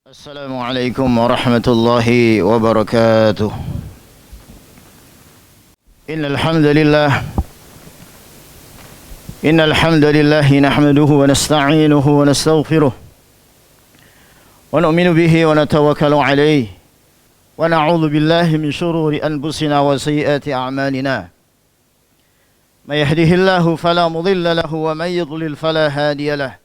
السلام عليكم ورحمة الله وبركاته. إن الحمد لله نحمده ونستعينه ونستغفره ونؤمن به ونتوكل عليه ونعوذ بالله من شرور أنفسنا وسيئات أعمالنا. من يهده الله فلا مضل له ومن يضلل فلا هادي له.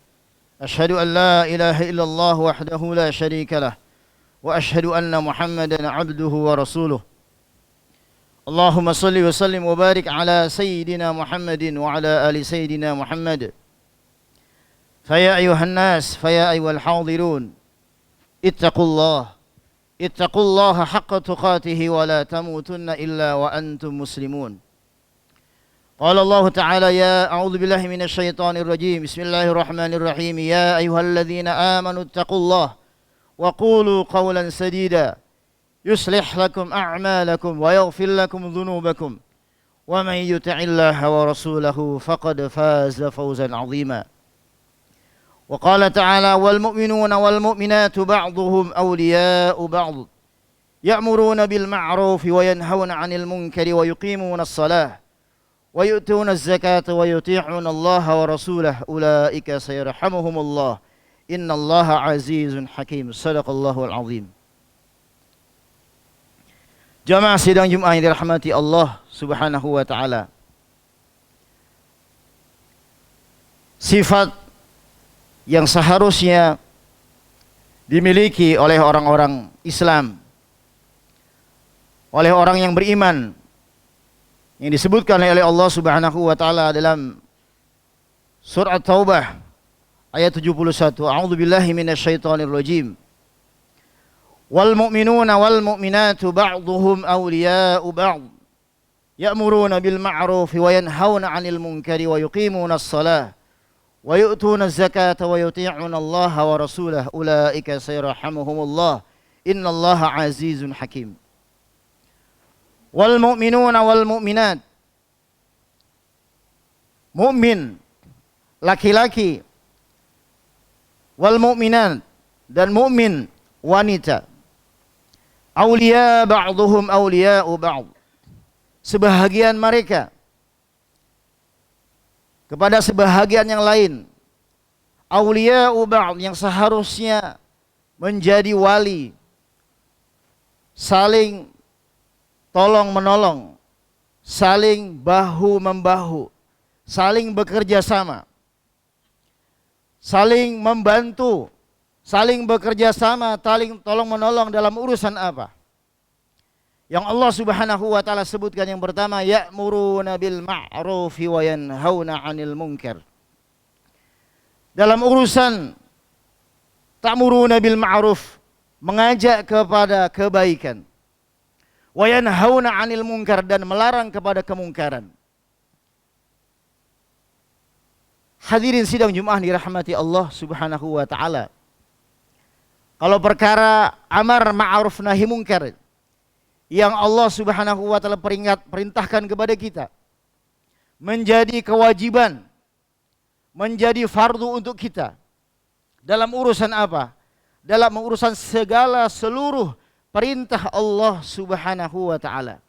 أشهد أن لا إله إلا الله وحده لا شريك له وأشهد أن محمدا عبده ورسوله. اللهم صل وسلم وبارك على سيدنا محمد وعلى آل سيدنا محمد. فيا أيها الناس فيا أيها الحاضرون اتقوا الله حق تقاته ولا تموتن إلا وأنتم مسلمون. قال الله تعالى: أعوذ بالله من الشيطان الرجيم. بسم الله الرحمن الرحيم. يا أيها الذين آمنوا اتقوا الله وقولوا قولا سديدا يصلح لكم أعمالكم ويغفر لكم ذنوبكم ومن يطع الله ورسوله فقد فاز فوزا عظيما. وقال تعالى: والمؤمنون والمؤمنات بعضهم أولياء بعض يأمرون بالمعروف وينهون عن المنكر ويقيمون الصلاة ويؤتون الزكاة ويطيعون الله ورسوله أولئك سيرحمهم الله إن الله عزيز حكيم. صدق الله العظيم. Jamaah sidang Jumat yang dirahmati Allah Subhanahu wa taala. Sifat yang seharusnya dimiliki oleh orang-orang Islam, oleh orang yang beriman, yang disebutkan oleh Allah Subhanahu wa taala dalam surah Taubah ayat 71. A'udzu billahi minasyaitonir rajim. Wal mu'minuna wal mu'minatu ba'dhuhum awliya'u ba'd ya'muruna bil ma'ruf wa yanhauna 'anil munkari wa yuqimuna as-salah wa yu'tuna az-zakata wa yuti'una Allah wa rasulahu ulaika sayarhamuhumullah innallaha 'azizun hakim. Wal mu'minuna wal mu'minat, mukmin laki-laki, wal mu'minat dan mukmin wanita, auliya ba'dhum auliya'u ba'd, sebahagian mereka kepada sebahagian yang lain, auliya'u ba'd yang seharusnya menjadi wali, saling tolong menolong, saling bahu membahu, saling bekerja sama, saling membantu, saling bekerja sama, saling tolong menolong dalam urusan apa? Yang Allah Subhanahu wa taala sebutkan yang pertama, ya'muruna bil ma'rufi wa yanhauna 'anil munkar. Dalam urusan ta'muruna bil ma'ruf, mengajak kepada kebaikan, wa yanhauna 'anil munkar dan melarang kepada kemungkaran. Hadirin sidang Jumat dirahmati Allah Subhanahu wa taala. Kalau perkara amar ma'ruf nahi munkar yang Allah Subhanahu wa taala perintahkan kepada kita menjadi kewajiban, menjadi fardu untuk kita. Dalam urusan apa? Dalam urusan seluruh perintah Allah Subhanahu wa taala.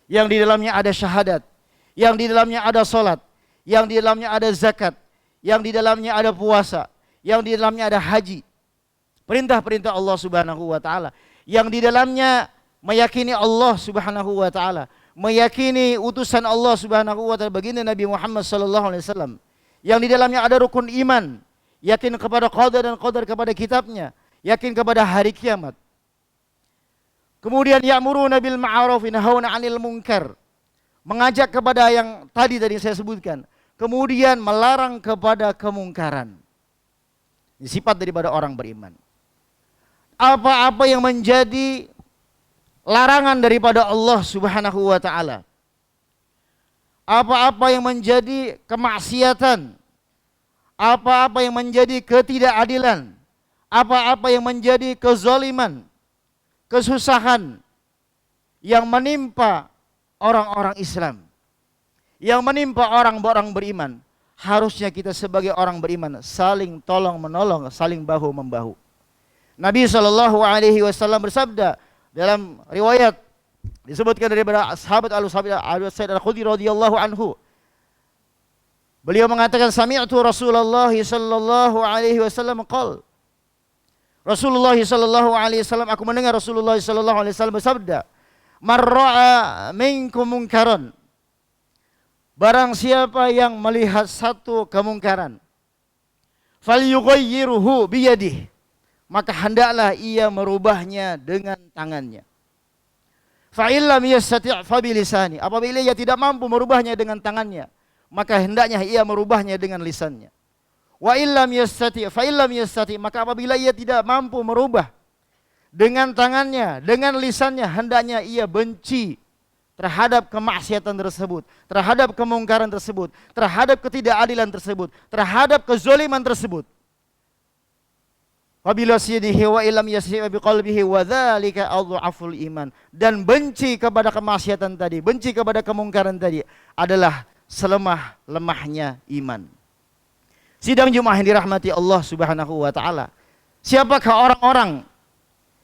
Yang di dalamnya ada syahadat, yang di dalamnya ada salat, yang di dalamnya ada zakat, yang di dalamnya ada puasa, yang di dalamnya ada haji. Perintah-perintah Allah Subhanahu wa taala yang di dalamnya meyakini Allah Subhanahu wa taala, meyakini utusan Allah Subhanahu wa taala baginda Nabi Muhammad sallallahu alaihi wasallam. Yang di dalamnya ada rukun iman, yakin kepada qada dan qadar, kepada kitabnya, yakin kepada hari kiamat. Kemudian ya'muruna bil ma'ruf wa yanhauna 'anil munkar, mengajak kepada yang tadi saya sebutkan. Kemudian melarang kepada kemungkaran. Ini sifat daripada orang beriman. Apa-apa yang menjadi larangan daripada Allah Subhanahu wa taala, apa-apa yang menjadi kemaksiatan, apa-apa yang menjadi ketidakadilan, apa-apa yang menjadi kezaliman, kesusahan yang menimpa orang-orang Islam, yang menimpa orang-orang beriman, harusnya kita sebagai orang beriman saling tolong menolong, saling bahu membahu. Nabi Shallallahu Alaihi Wasallam bersabda dalam riwayat disebutkan daripada sahabat Al-Said Al-Khudri radhiyallahu anhu. Beliau mengatakan sami'tu Rasulullah sallallahu alaihi wasallam qol. Rasulullah sallallahu alaihi wasallam, aku mendengar Rasulullah sallallahu alaihi wasallam bersabda, "Man ra'a minkum munkaran." Barang siapa yang melihat satu kemungkaran, falyughayyirhu biyadihi, maka hendaklah ia merubahnya dengan tangannya. Fa illam yastati' fa bilisani. Apabila ia tidak mampu merubahnya dengan tangannya, maka hendaknya ia merubahnya dengan lisannya. Wa illam yastati' fa illam yastati', maka apabila ia tidak mampu merubah dengan tangannya, dengan lisannya, hendaknya ia benci terhadap kemaksiatan tersebut, terhadap kemungkaran tersebut, terhadap ketidakadilan tersebut, terhadap kezaliman tersebut. Wabilasyidihi wa illam yasyi' biqalbihi wa dzalika adhaful iman. Dan benci kepada kemaksiatan tadi, benci kepada kemungkaran tadi adalah selemah-lemahnya iman. Sidang Jumat yang dirahmati Allah Subhanahu wa taala. Siapakah orang-orang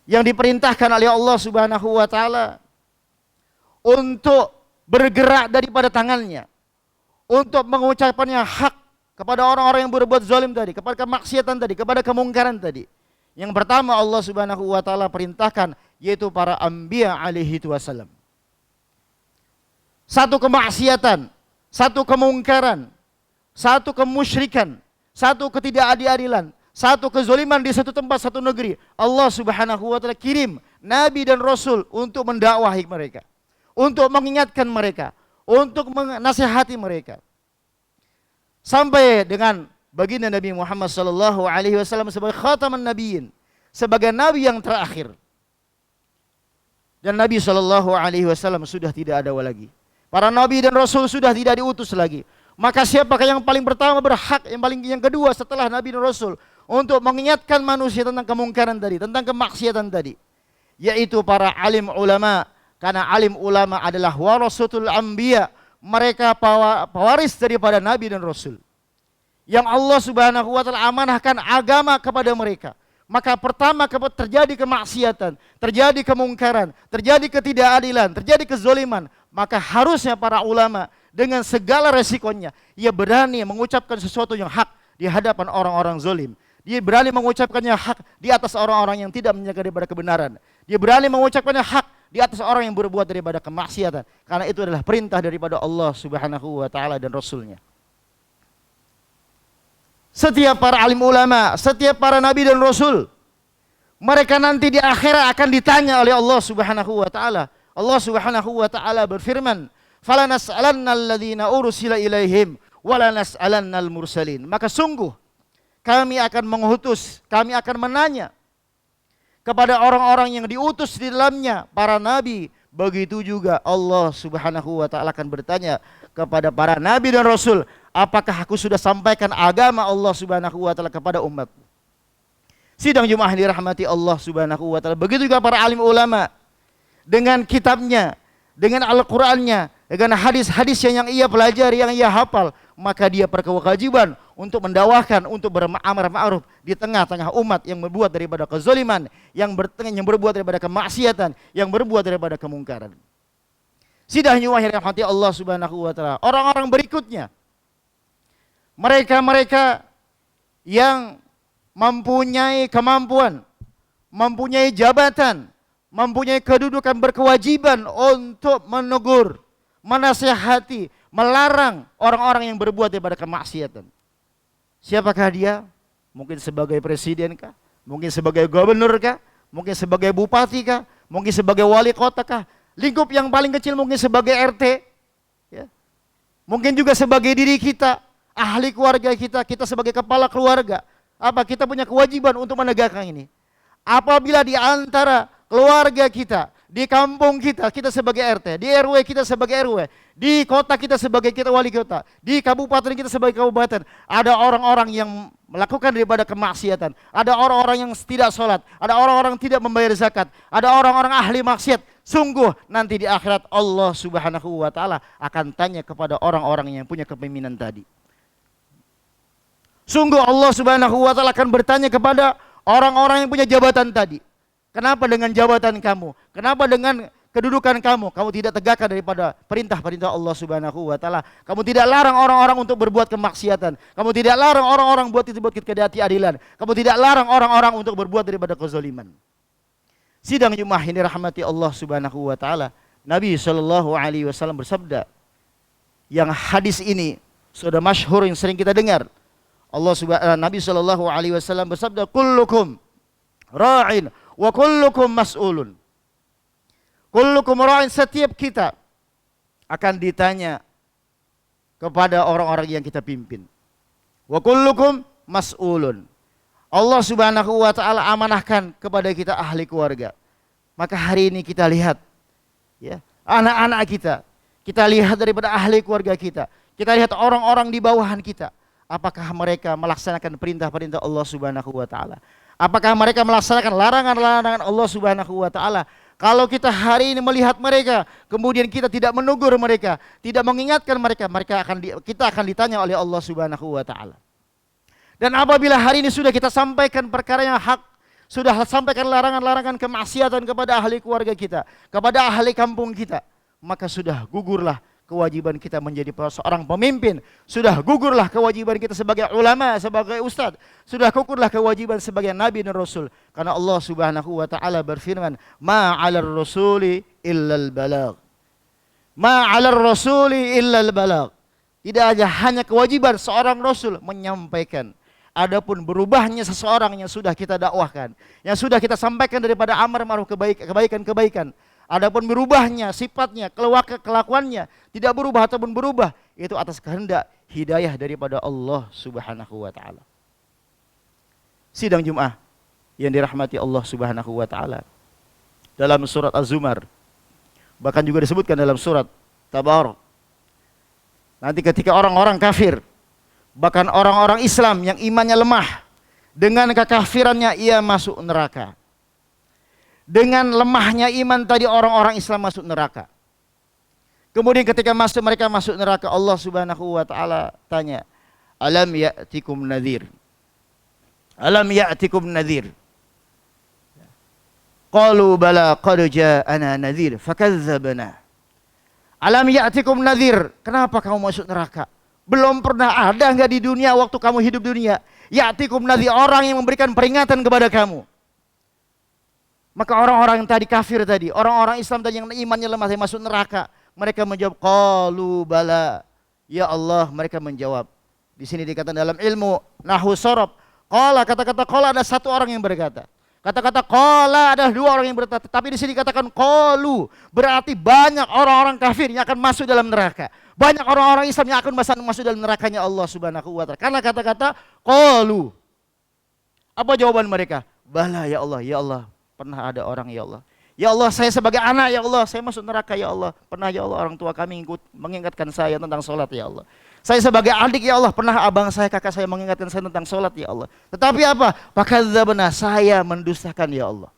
yang diperintahkan oleh Allah Subhanahu wa taala untuk bergerak daripada tangannya, untuk mengucapkannya hak kepada orang-orang yang berbuat zalim tadi, kepada kemaksiatan tadi, kepada kemungkaran tadi? Yang pertama Allah Subhanahu wa taala perintahkan, yaitu para anbiya alaihi wasallam. Satu kemaksiatan, satu kemungkaran, satu kemusyrikan, satu ketidakadilan, satu kezaliman di satu tempat, satu negeri, Allah Subhanahu wa taala kirim nabi dan rasul untuk mendakwahi mereka, untuk mengingatkan mereka, untuk menasihati mereka. Sampai dengan baginda Nabi Muhammad sallallahu alaihi wasallam sebagai khataman nabiyyin, sebagai nabi yang terakhir. Dan Nabi sallallahu alaihi wasallam sudah tidak ada lagi. Para nabi dan rasul sudah tidak diutus lagi. Maka siapakah yang paling pertama berhak, yang kedua setelah nabi dan rasul untuk mengingatkan manusia tentang kemungkaran tadi, tentang kemaksiatan tadi? Yaitu para alim ulama. Karena alim ulama adalah warasatul anbiya, mereka pewaris daripada nabi dan rasul, yang Allah Subhanahu wa taala amanahkan agama kepada mereka. Maka pertama terjadi kemaksiatan, terjadi kemungkaran, terjadi ketidakadilan, terjadi kezaliman, maka harusnya para ulama dengan segala resikonya, ia berani mengucapkan sesuatu yang hak di hadapan orang-orang zalim. Dia berani mengucapkannya hak di atas orang-orang yang tidak menjaga daripada kebenaran. Dia berani mengucapkannya hak di atas orang yang berbuat daripada kemaksiatan, karena itu adalah perintah daripada Allah Subhanahu wa taala dan Rasulnya. Setiap para alim ulama, setiap para nabi dan rasul, mereka nanti di akhirat akan ditanya oleh Allah Subhanahu wa taala. Allah Subhanahu wa taala berfirman, "Fala nas'alannal ladzina ursila ilaihim wa la nas'alannal mursalin." Maka sungguh kami akan mengutus, kami akan menanya kepada orang-orang yang diutus di dalamnya, para nabi. Begitu juga Allah Subhanahu wa taala akan bertanya kepada para nabi dan rasul, apakah aku sudah sampaikan agama Allah Subhanahu wa taala kepada umat? Sidang Jumat yang dirahmati Allah Subhanahu wa taala. Begitu juga para alim ulama dengan kitabnya, dengan Al-Qur'annya, dengan hadis-hadisnya yang ia pelajari, yang ia hafal, maka dia berkewajiban untuk mendakwahkan, untuk beramar ma'ruf di tengah-tengah umat yang berbuat daripada kezaliman, yang berbuat daripada kemaksiatan, yang berbuat daripada kemungkaran. Sidang Jumat yang dirahmati Allah Subhanahu wa taala. Orang-orang berikutnya, mereka-mereka yang mempunyai kemampuan, mempunyai jabatan, mempunyai kedudukan, berkewajiban untuk menegur, menasihati, melarang orang-orang yang berbuat daripada kemaksiatan. Siapakah dia? Mungkin sebagai presiden kah? Mungkin sebagai gubernur kah? Mungkin sebagai bupati kah? Mungkin sebagai wali kota kah? Lingkup yang paling kecil mungkin sebagai RT, ya. Mungkin juga sebagai diri kita, ahli keluarga kita, kita sebagai kepala keluarga. Apa kita punya kewajiban untuk menegakkan ini? Apabila di antara keluarga kita, di kampung kita, kita sebagai RT, di RW kita sebagai RW, di kota kita sebagai kita wali kota, di kabupaten kita sebagai kabupaten, ada orang-orang yang melakukan daripada kemaksiatan, ada orang-orang yang tidak sholat, ada orang-orang tidak membayar zakat, ada orang-orang ahli maksiat. Sungguh nanti di akhirat Allah Subhanahu wa taala akan tanya kepada orang-orang yang punya kepemimpinan tadi. Sungguh Allah Subhanahu wa taala akan bertanya kepada Orang-orang yang punya jabatan tadi. Kenapa dengan jabatan kamu? Kenapa dengan kedudukan kamu tidak tegakkan daripada perintah-perintah Allah Subhanahu wa taala? Kamu tidak larang orang-orang untuk berbuat kemaksiatan. Kamu tidak larang orang-orang buat ketidakadilan. Kamu tidak larang orang-orang untuk berbuat daripada kezaliman. Sidang Jumat ini rahmati Allah Subhanahu wa taala. Nabi sallallahu alaihi wasallam bersabda, yang hadis ini sudah masyhur yang sering kita dengar. Nabi sallallahu alaihi wasallam bersabda, kullukum ra'in wa kullukum mas'ulun. Kullukum ra'in, setiap kita akan ditanya kepada orang-orang yang kita pimpin. Wa kullukum mas'ulun. Allah Subhanahu wa taala amanahkan kepada kita ahli keluarga. Maka hari ini kita lihat ya, anak-anak kita. Kita lihat daripada ahli keluarga kita. Kita lihat orang-orang di bawahan kita. Apakah mereka melaksanakan perintah-perintah Allah Subhanahu wa taala? Apakah mereka melaksanakan larangan-larangan Allah Subhanahu wa taala? Kalau kita hari ini melihat mereka, kemudian kita tidak menegur mereka, tidak mengingatkan mereka, kita akan ditanya oleh Allah Subhanahu wa taala. Dan apabila hari ini sudah kita sampaikan perkara yang hak, sudah sampaikan larangan-larangan kemaksiatan kepada ahli keluarga kita, kepada ahli kampung kita, maka sudah gugurlah kewajiban kita menjadi seorang pemimpin. Sudah gugurlah kewajiban kita sebagai ulama, sebagai ustadz. Sudah gugurlah kewajiban sebagai nabi dan rasul. Karena Allah Subhanahu wa taala berfirman, "Ma 'alar rasuli illal balagh." Ma 'alar rasuli illal balagh. Tidak hanya kewajiban seorang rasul menyampaikan. Adapun berubahnya seseorang yang sudah kita dakwahkan, yang sudah kita sampaikan daripada amar ma'ruf kebaikan-kebaikan. Adapun berubahnya sifatnya, kelakuannya tidak berubah ataupun berubah, itu atas kehendak hidayah daripada Allah Subhanahu wa taala. Sidang Jumat yang dirahmati Allah Subhanahu wa taala. Dalam surat Az-Zumar, bahkan juga disebutkan dalam surat Tabarak. Nanti ketika orang-orang kafir, bahkan orang-orang Islam yang imannya lemah, dengan kekafirannya ia masuk neraka. Dengan lemahnya iman tadi orang-orang Islam masuk neraka. Kemudian ketika mereka masuk neraka, Allah Subhanahu wa taala tanya, "Alam ya'tikum nadhir?" Alam ya'tikum nadhir? Qalu bala qad ja'ana nadhir fakadzdzabna. Alam ya'tikum nadhir? Kenapa kamu masuk neraka? Belum pernah ada enggak di dunia waktu kamu hidup dunia? Ya'tikum nadhir, orang yang memberikan peringatan kepada kamu. Maka orang-orang yang tadi kafir tadi, orang-orang Islam tadi yang imannya lemah masuk neraka, mereka menjawab qalu bala. Ya Allah, mereka menjawab. Di sini dikatakan dalam ilmu nahwu sharaf, qala, kata-kata qala ada satu orang yang berkata. Kata-kata qala ada dua orang yang berkata, tapi di sini dikatakan qalu, berarti banyak orang-orang kafir yang akan masuk dalam neraka. Banyak orang-orang Islam yang akan masuk dalam nerakanya Allah Subhanahu wa taala. Karena kata-kata qalu. Apa jawaban mereka? Bala ya Allah, ya Allah. Pernah ada orang ya Allah. Ya Allah, saya sebagai anak ya Allah, saya masuk neraka ya Allah. Pernah ya Allah orang tua kami mengingatkan saya tentang sholat ya Allah. Saya sebagai adik ya Allah, pernah abang saya, kakak saya mengingatkan saya tentang sholat ya Allah. Tetapi apa? Fakadzdzabna, saya mendustakan ya Allah.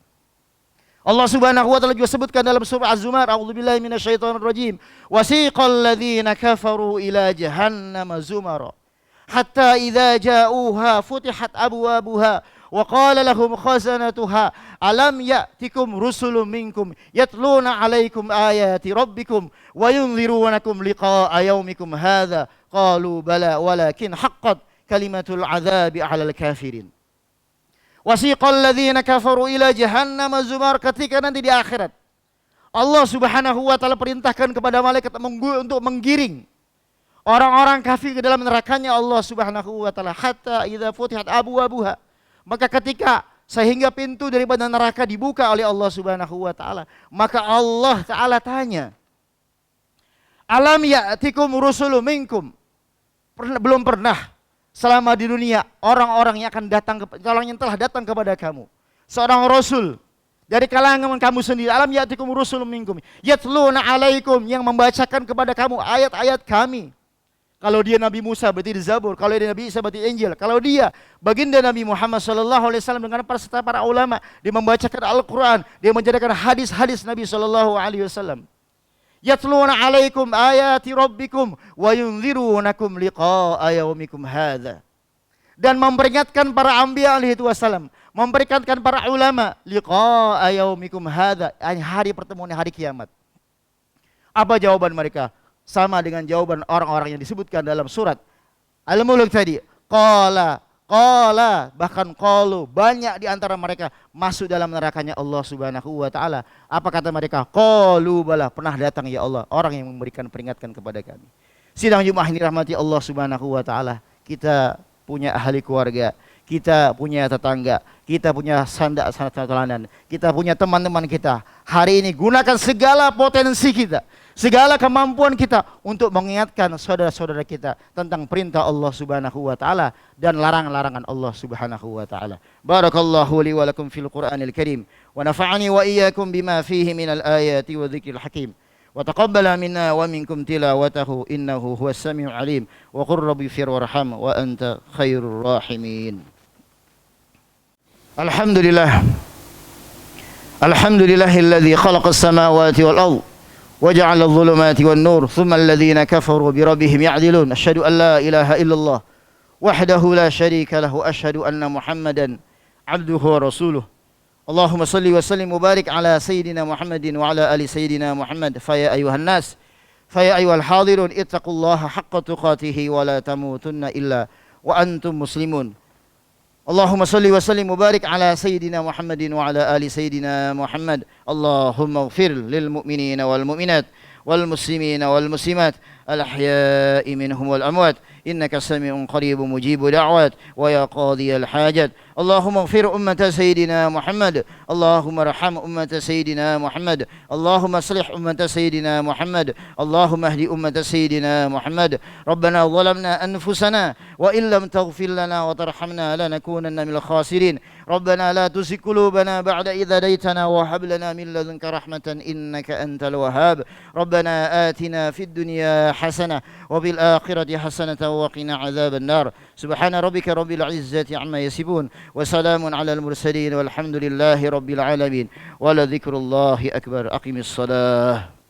Allah Subhanahu wa taala juga sebutkan dalam surah Az-Zumar, a'udzubillahi minasyaitonirrajim. Wasiqal ladzina kafaru ila jahannam zumara. Hatta idza ja'uha futihat abwabuha. وقال لهم خزنتها ألم يأتكم رسل منكم يتلون عليكم آيات ربكم وينذرونكم لقاء يومكم هذا قالوا بلى ولكن حقت كلمة العذاب على الكافرين. وسيق الذين كفروا إلى جهنم زمر, ketika nanti di akhirat Allah Subhanahu wa taala perintahkan kepada malaikat untuk menggiring orang-orang kafir ke dalam nerakanya Allah Subhanahu wa taala. Hatta idza futihat abwabuha, maka ketika sehingga pintu daripada neraka dibuka oleh Allah Subhanahu wa taala, maka Allah taala tanya, alam ya'tikum rusulun minkum? Belum pernah selama di dunia orang-orang yang akan datang, orang yang telah datang kepada kamu, seorang rasul dari kalangan kamu sendiri. Alam ya'tikum rusulun minkum yatluna alaikum, yang membacakan kepada kamu ayat-ayat kami. Kalau dia Nabi Musa berarti di Zabur, kalau dia Nabi Isa berarti Injil. Kalau dia baginda Nabi Muhammad sallallahu alaihi wasallam dengan para ulama, dia membacakan Al-Qur'an, dia menjadikan hadis-hadis Nabi sallallahu alaihi wasallam. Yatluna alaikum ayati rabbikum wa yunzirunakum liqa'a yaumikum hadza. dan memperingatkan para anbiya alaihi wassalam, memperingatkan para ulama liqa'a yaumikum hadza, hari pertemuan hari kiamat. Apa jawaban mereka? Sama dengan jawaban orang-orang yang disebutkan dalam surat Al-Mulk tadi. Qala, bahkan qalu, banyak di antara mereka masuk dalam nerakanya Allah Subhanahu wa taala. Apa kata mereka? Qalu bala, pernah datang ya Allah orang yang memberikan peringatan kepada kami. Sidang Jumat ini rahmati Allah Subhanahu wa taala. Kita punya ahli keluarga, kita punya tetangga, kita punya sandak teladan, kita punya teman-teman kita. Hari ini gunakan segala potensi kita, segala kemampuan kita untuk mengingatkan saudara-saudara kita tentang perintah Allah Subhanahu wa taala dan larangan-larangan Allah Subhanahu wa taala. Barakallahu li wa lakum fil Qur'anil Karim wa nafa'ani wa iyyakum bima fihi minal ayati wa dzikril hakim. وتقبل منا ومنكم تلاوته إنه هو السميع العليم وقل رب اغفر وارحم وأنت خير الراحمين. الحمد لله الذي خلق السماوات والأرض وجعل الظلمات والنور ثم الذين كفروا بربهم يعدلون. أشهد أن لا إله إلا الله وحده لا شريك له أشهد أن محمدا عبده ورسوله. اللهم صل وسلم وبارك على سيدنا محمد وعلى آل سيدنا محمد. فيا أيها الناس فيا أيها الحاضرون اتقوا الله حق تقاته ولا تموتن إلا وأنتم مسلمون. اللهم صل وسلم وبارك على سيدنا محمد وعلى آل سيدنا محمد. اللهم اغفر للمؤمنين والمؤمنات والمسلمين والمسلمات الأحياء منهم والأموات إنك سميع قريب مجيب دعوات ويا قاضي الحاجات. اللهم اغفر أمة سيدنا محمد. اللهم ارحم أمة سيدنا محمد. اللهم اصلح أمة سيدنا محمد. اللهم اهد أمة سيدنا محمد. ربنا ظلمنا أنفسنا وإن لم تغفر لنا وترحمنا لنكونن من الخاسرين. ربنا لا تزغ قلوبنا بعد إذ هديتنا وهب لنا من لدنك رحمة إنك أنت الوهاب. ربنا آتنا في الدنيا حسنة وفي الآخرة حسنة وقنا عذاب النار. سبحان ربك رب العزة عما يصفون وسلام على المرسلين والحمد لله رب العالمين ولذكر الله أكبر. أقم الصلاة.